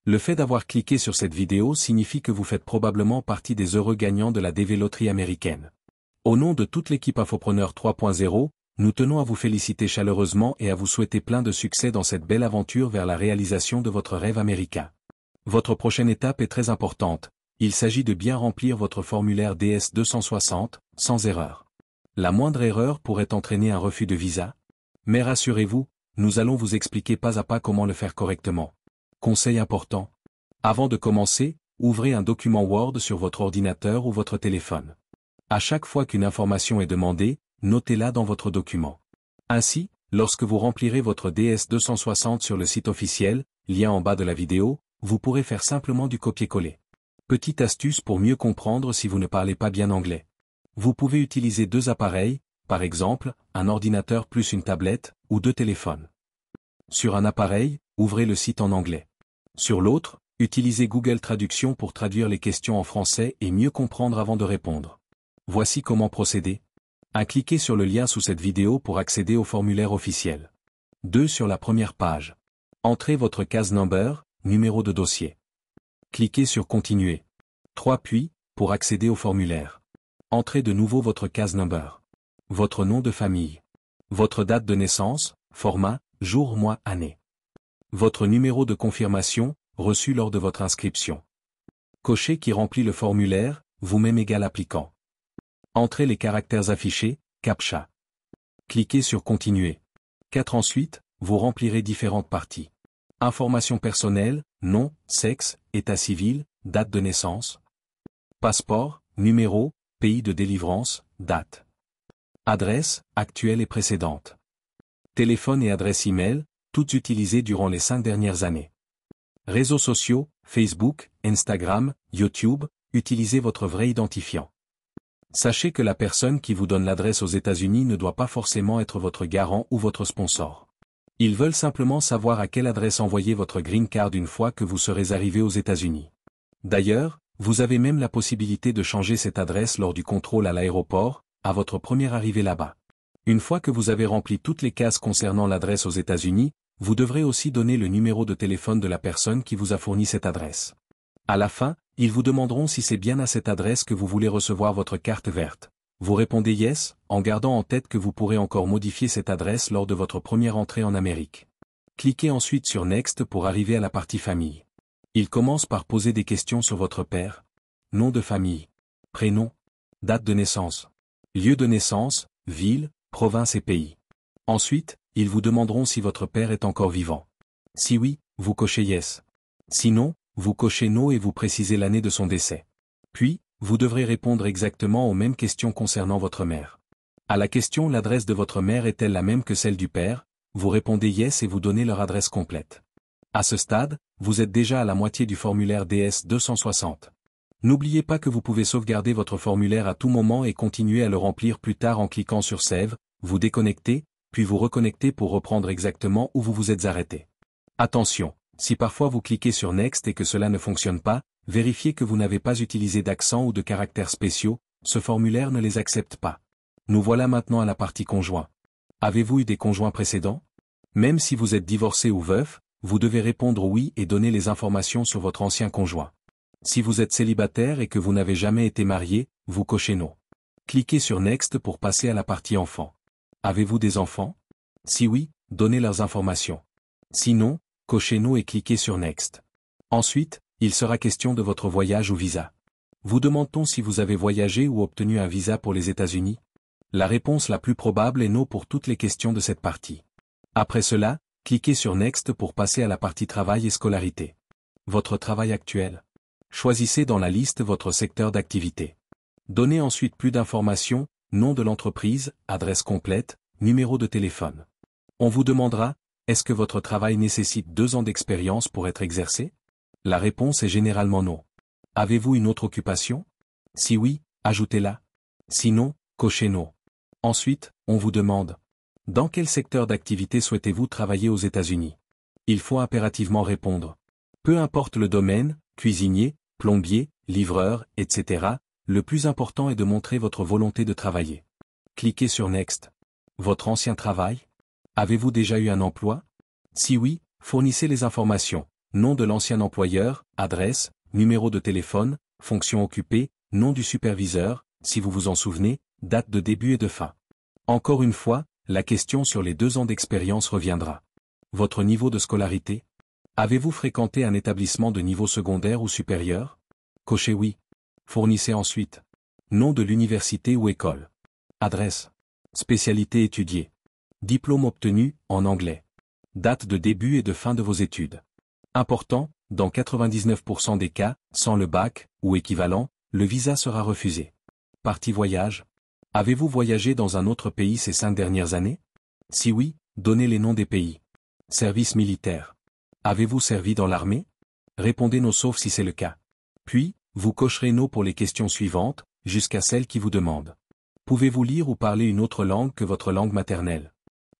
Le fait d'avoir cliqué sur cette vidéo signifie que vous faites probablement partie des heureux gagnants de la DV Loterie américaine. Au nom de toute l'équipe Infopreneur 3.0, nous tenons à vous féliciter chaleureusement et à vous souhaiter plein de succès dans cette belle aventure vers la réalisation de votre rêve américain. Votre prochaine étape est très importante, il s'agit de bien remplir votre formulaire DS-260, sans erreur. La moindre erreur pourrait entraîner un refus de visa. Mais rassurez-vous, nous allons vous expliquer pas à pas comment le faire correctement. Conseil important. Avant de commencer, ouvrez un document Word sur votre ordinateur ou votre téléphone. À chaque fois qu'une information est demandée, notez-la dans votre document. Ainsi, lorsque vous remplirez votre DS-260 sur le site officiel, lien en bas de la vidéo, vous pourrez faire simplement du copier-coller. Petite astuce pour mieux comprendre si vous ne parlez pas bien anglais. Vous pouvez utiliser deux appareils, par exemple, un ordinateur plus une tablette, ou deux téléphones. Sur un appareil, ouvrez le site en anglais. Sur l'autre, utilisez Google Traduction pour traduire les questions en français et mieux comprendre avant de répondre. Voici comment procéder. 1. Cliquez sur le lien sous cette vidéo pour accéder au formulaire officiel. 2. Sur la première page. Entrez votre case number, numéro de dossier. Cliquez sur Continuer. 3. Puis, pour accéder au formulaire. Entrez de nouveau votre case number. Votre nom de famille. Votre date de naissance, format, jour, mois, année. Votre numéro de confirmation, reçu lors de votre inscription. Cochez qui remplit le formulaire, vous-même égal applicant. Entrez les caractères affichés, CAPTCHA. Cliquez sur Continuer. 4. Ensuite, vous remplirez différentes parties. Informations personnelles, nom, sexe, état civil, date de naissance. Passeport, numéro, pays de délivrance, date. Adresse, actuelle et précédente. Téléphone et adresse e-mail, toutes utilisées durant les 5 dernières années. Réseaux sociaux, Facebook, Instagram, YouTube, utilisez votre vrai identifiant. Sachez que la personne qui vous donne l'adresse aux États-Unis ne doit pas forcément être votre garant ou votre sponsor. Ils veulent simplement savoir à quelle adresse envoyer votre green card une fois que vous serez arrivé aux États-Unis. D'ailleurs, vous avez même la possibilité de changer cette adresse lors du contrôle à l'aéroport, à votre première arrivée là-bas. Une fois que vous avez rempli toutes les cases concernant l'adresse aux États-Unis, vous devrez aussi donner le numéro de téléphone de la personne qui vous a fourni cette adresse. À la fin, ils vous demanderont si c'est bien à cette adresse que vous voulez recevoir votre carte verte. Vous répondez Yes, en gardant en tête que vous pourrez encore modifier cette adresse lors de votre première entrée en Amérique. Cliquez ensuite sur Next pour arriver à la partie famille. Il commence par poser des questions sur votre père. Nom de famille. Prénom. Date de naissance. Lieu de naissance, ville, province et pays. Ensuite, ils vous demanderont si votre père est encore vivant. Si oui, vous cochez Yes. Sinon, vous cochez No et vous précisez l'année de son décès. Puis, vous devrez répondre exactement aux mêmes questions concernant votre mère. À la question l'adresse de votre mère est-elle la même que celle du père, vous répondez Yes et vous donnez leur adresse complète. À ce stade, vous êtes déjà à la moitié du formulaire DS-260. N'oubliez pas que vous pouvez sauvegarder votre formulaire à tout moment et continuer à le remplir plus tard en cliquant sur Save, vous déconnectez, puis vous reconnectez pour reprendre exactement où vous vous êtes arrêté. Attention, si parfois vous cliquez sur Next et que cela ne fonctionne pas, vérifiez que vous n'avez pas utilisé d'accent ou de caractères spéciaux, ce formulaire ne les accepte pas. Nous voilà maintenant à la partie conjoint. Avez-vous eu des conjoints précédents? Même si vous êtes divorcé ou veuf, vous devez répondre oui et donner les informations sur votre ancien conjoint. Si vous êtes célibataire et que vous n'avez jamais été marié, vous cochez non. Cliquez sur Next pour passer à la partie enfants. Avez-vous des enfants? Si oui, donnez leurs informations. Sinon, cochez non et cliquez sur Next. Ensuite, il sera question de votre voyage ou visa. Vous demande-t-on si vous avez voyagé ou obtenu un visa pour les États-Unis? La réponse la plus probable est non pour toutes les questions de cette partie. Après cela, cliquez sur Next pour passer à la partie travail et scolarité. Votre travail actuel. Choisissez dans la liste votre secteur d'activité. Donnez ensuite plus d'informations, nom de l'entreprise, adresse complète, numéro de téléphone. On vous demandera, est-ce que votre travail nécessite 2 ans d'expérience pour être exercé? La réponse est généralement non. Avez-vous une autre occupation? Si oui, ajoutez-la. Sinon, cochez non. Ensuite, on vous demande, dans quel secteur d'activité souhaitez-vous travailler aux États-Unis? Il faut impérativement répondre. Peu importe le domaine, cuisinier, plombier, livreur, etc., le plus important est de montrer votre volonté de travailler. Cliquez sur Next. Votre ancien travail? Avez-vous déjà eu un emploi? Si oui, fournissez les informations. nom de l'ancien employeur, adresse, numéro de téléphone, fonction occupée, nom du superviseur, si vous vous en souvenez, date de début et de fin. Encore une fois, la question sur les 2 ans d'expérience reviendra. Votre niveau de scolarité? Avez-vous fréquenté un établissement de niveau secondaire ou supérieur? Cochez oui. Fournissez ensuite nom de l'université ou école. Adresse. Spécialité étudiée. Diplôme obtenu, en anglais. Date de début et de fin de vos études. Important, dans 99% des cas, sans le bac, ou équivalent, le visa sera refusé. Partie voyage. Avez-vous voyagé dans un autre pays ces 5 dernières années? Si oui, donnez les noms des pays. Service militaire. Avez-vous servi dans l'armée? Répondez non sauf si c'est le cas. Puis, vous cocherez non pour les questions suivantes, jusqu'à celle qui vous demande. Pouvez-vous lire ou parler une autre langue que votre langue maternelle?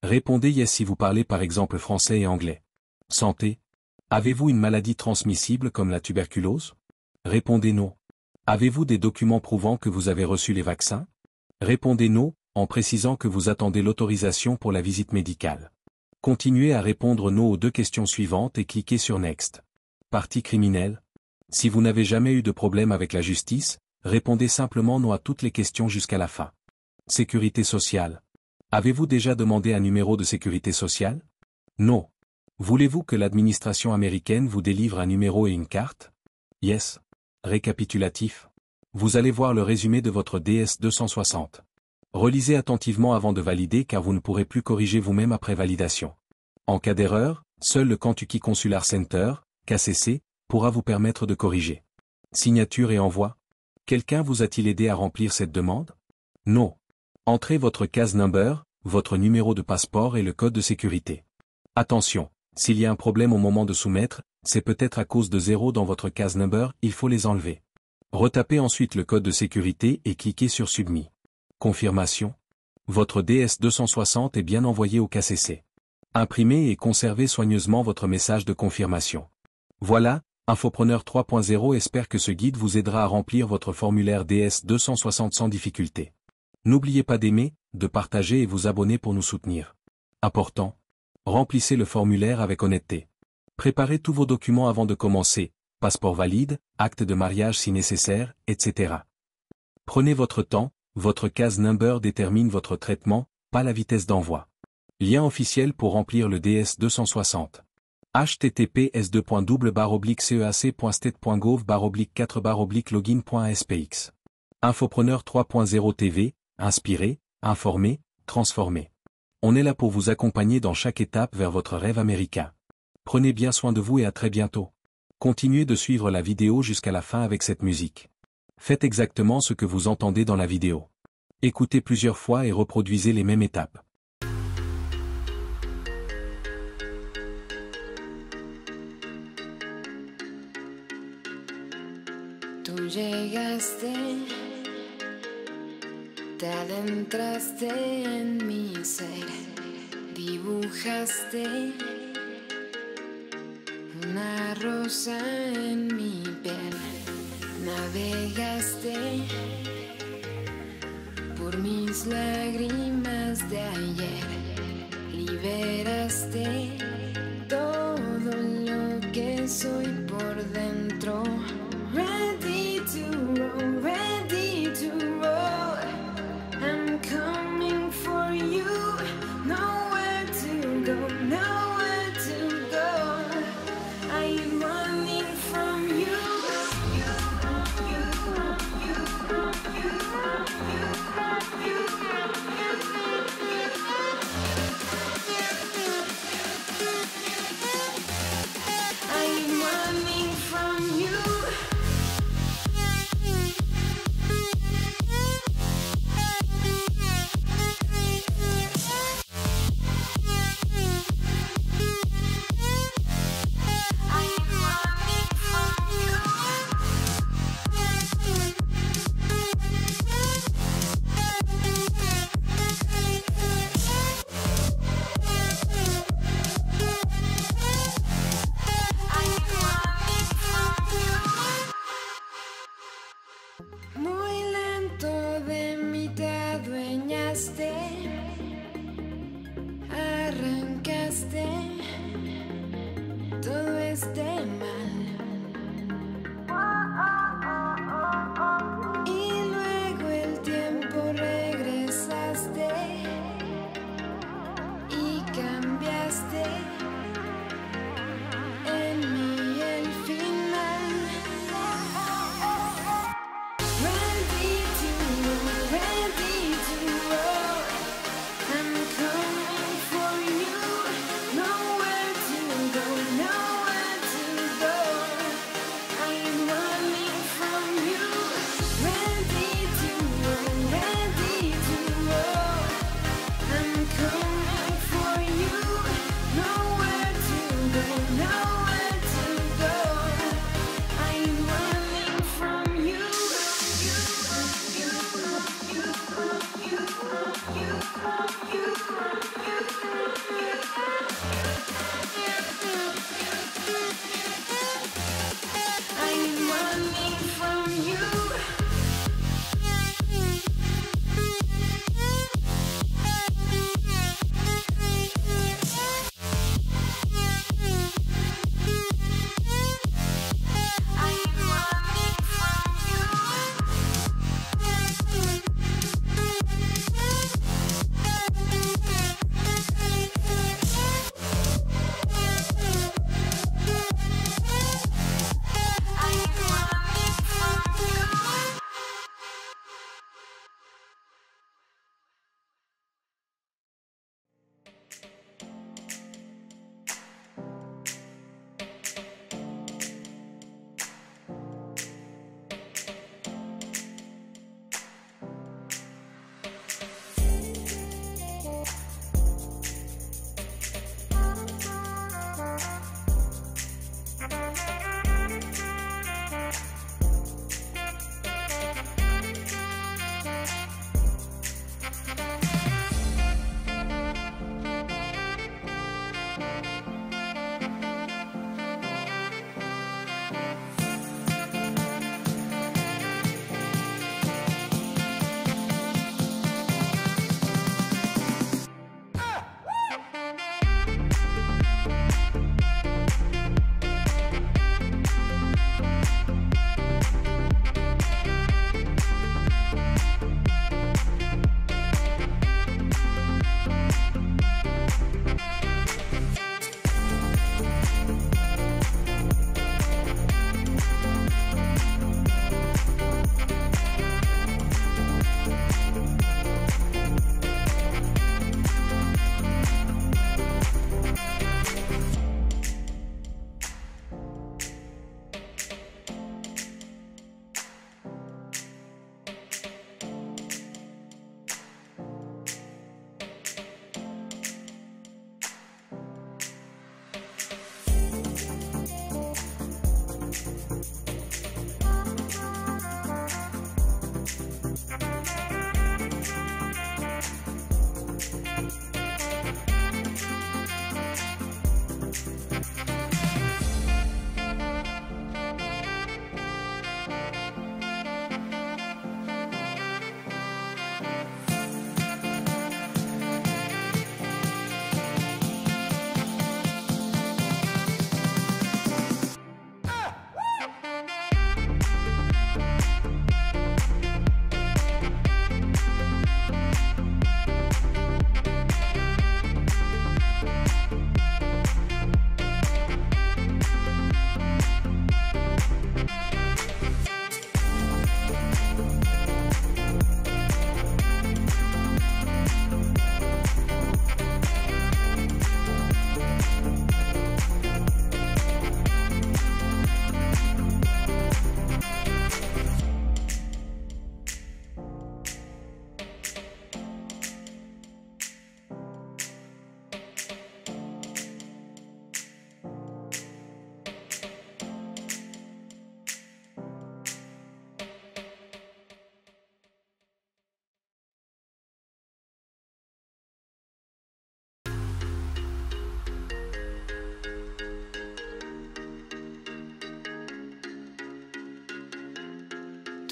Répondez yes si vous parlez par exemple français et anglais. Santé. Avez-vous une maladie transmissible comme la tuberculose? Répondez non. Avez-vous des documents prouvant que vous avez reçu les vaccins? Répondez non, en précisant que vous attendez l'autorisation pour la visite médicale. Continuez à répondre non aux 2 questions suivantes et cliquez sur Next. Partie criminelle. Si vous n'avez jamais eu de problème avec la justice, répondez simplement non à toutes les questions jusqu'à la fin. Sécurité sociale. Avez-vous déjà demandé un numéro de sécurité sociale? Non. Voulez-vous que l'administration américaine vous délivre un numéro et une carte? Yes. Récapitulatif. Vous allez voir le résumé de votre DS-260. Relisez attentivement avant de valider car vous ne pourrez plus corriger vous-même après validation. En cas d'erreur, seul le Kentucky Consular Center, KCC, pourra vous permettre de corriger. Signature et envoi. Quelqu'un vous a-t-il aidé à remplir cette demande? Non. Entrez votre case number, votre numéro de passeport et le code de sécurité. Attention, s'il y a un problème au moment de soumettre, c'est peut-être à cause de 0 dans votre case number, il faut les enlever. Retapez ensuite le code de sécurité et cliquez sur Submit. Confirmation. Votre DS-260 est bien envoyé au KCC. Imprimez et conservez soigneusement votre message de confirmation. Voilà, Infopreneur 3.0 espère que ce guide vous aidera à remplir votre formulaire DS-260 sans difficulté. N'oubliez pas d'aimer, de partager et vous abonner pour nous soutenir. Important. Remplissez le formulaire avec honnêteté. Préparez tous vos documents avant de commencer, passeport valide, acte de mariage si nécessaire, etc. Prenez votre temps, votre case number détermine votre traitement, pas la vitesse d'envoi. Lien officiel pour remplir le DS-260. https://ceac.ceac.state.gov/4/login.spx. Infopreneur 3.0 TV, inspirer, informer, transformer. On est là pour vous accompagner dans chaque étape vers votre rêve américain. Prenez bien soin de vous et à très bientôt. Continuez de suivre la vidéo jusqu'à la fin avec cette musique. Faites exactement ce que vous entendez dans la vidéo. Écoutez plusieurs fois et reproduisez les mêmes étapes. Tú llegaste, te adentraste en mi ser, dibujaste una rosa en mi piel, navegaste por mis lágrimas de ayer, liberaste todo lo que soy por dentro. Ready to roll, ready to roll. I'm coming for you. Nowhere to go, nowhere to go. I'm running from you. You.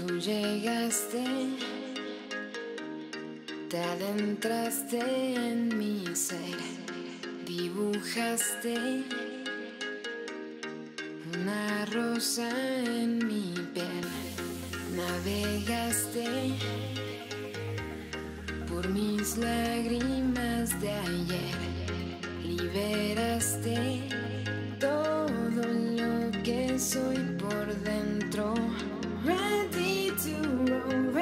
Tú llegaste, te adentraste en mi ser, dibujaste una rosa en mi piel, navegaste por mis lágrimas de ayer, liberaste todo lo que soy por dentro. Ready to roll,